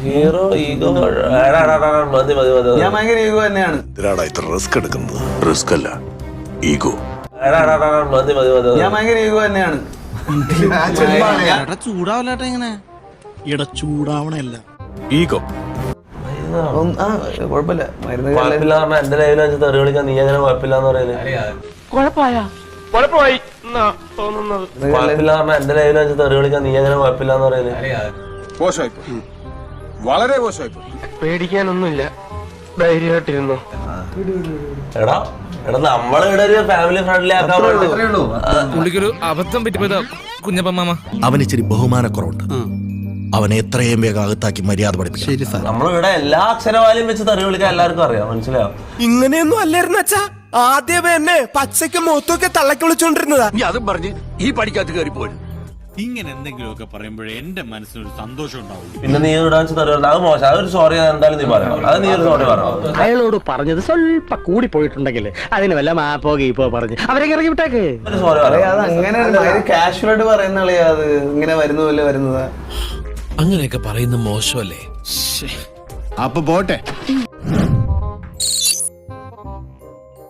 Hero ego മതി മതി മതി. ഞാൻ ഭയങ്കര ഈഗോ തന്നെയാണ്. ഇത്ര റിസ്ക് എടുക്കുന്നത് റിസ്ക് അല്ല ഈഗോ. മതി മതി മതി. ഞാൻ ഭയങ്കര ഈഗോ തന്നെയാണ്. ചൂടാവല്ലേട്ടാ ഇങ്ങനെ ചൂടാവണല്ല ഈഗോ കുഴപ്പമില്ല. മരുന്ന് കുഴപ്പമില്ല പറഞ്ഞാൽ എന്റെ ലൈവിൽ വെച്ച് തെറി വിളിക്കാൻ നീ അങ്ങനെ കുഴപ്പമില്ലാന്ന് പറയുന്നത്. കുഴപ്പമില്ല പറഞ്ഞാൽ എന്റെ ലൈവിൽ വെച്ച് തെറി വിളിക്കാൻ നീ അങ്ങനെ കുഴപ്പമില്ലാന്ന് പറയുന്നത്. വളരെ മോശമായിപ്പോ. പേടിക്കാനൊന്നുമില്ല, ധൈര്യമായിട്ടിരുന്നു. എടാ എടാ നമ്മളിവിടെ ഒരു ഫാമിലി ഫ്രണ്ട്ലി ആക്കാൻ പുള്ളിക്കൊരു അബദ്ധം പറ്റിപ്പോയതാ കുഞ്ഞപ്പ മാമ. അവന് ഇച്ചിരി ബഹുമാനക്കുറവുണ്ട്. അവനെ എത്രയും വേഗം അകത്താക്കി മര്യാദ പഠിപ്പിക്കും. നമ്മളിവിടെ എല്ലാ അക്ഷരവാലിയും വെച്ച് തെറി വിളിക്കാൻ എല്ലാവർക്കും അറിയാം, മനസ്സിലായോ? ഇങ്ങനെയൊന്നും അല്ലായിരുന്നു അച്ഛാ. ആദ്യമേ എന്നെ പച്ചയ്ക്ക് മുഖത്തൊക്കെ തള്ളക്കി വിളിച്ചോണ്ടിരുന്നതാ. അതും പറഞ്ഞ് ഈ പഠിക്കാത്ത കയറി പോരും. ഇങ്ങനെ എന്തെങ്കിലുമൊക്കെ പറയുമ്പോഴേ എന്റെ മനസ്സിനൊരു സന്തോഷം ഉണ്ടാവും. പിന്നെ നീ ഇവിടെ വെച്ച് തെറി വിളിക്കുന്നത് അത് മോശം. അതൊരു സോറി എന്തായാലും നീ പറയണം. അത് നീ ഒരു സോറി പറയണം. അയാളോട് പറഞ്ഞത് സ്വല്പ കൂടി പോയിട്ടുണ്ടെങ്കിൽ അതിന് വല്ല മാപ്പോ ഗീപ്പോ പറഞ്ഞ് അവരെ ഇറങ്ങി വിട്ടേക്ക്. ഒരു സോറി പറയാം. അത് അങ്ങനെ കാഷ്വൽ ആയിട്ട് പറയുന്ന കളിയാ. അത് ഇങ്ങനെ വരുന്നതല്ലേ വരുന്നതാ. അങ്ങനെയൊക്കെ പറയുന്ന മോശമല്ലേ. അപ്പൊ പോട്ടെ.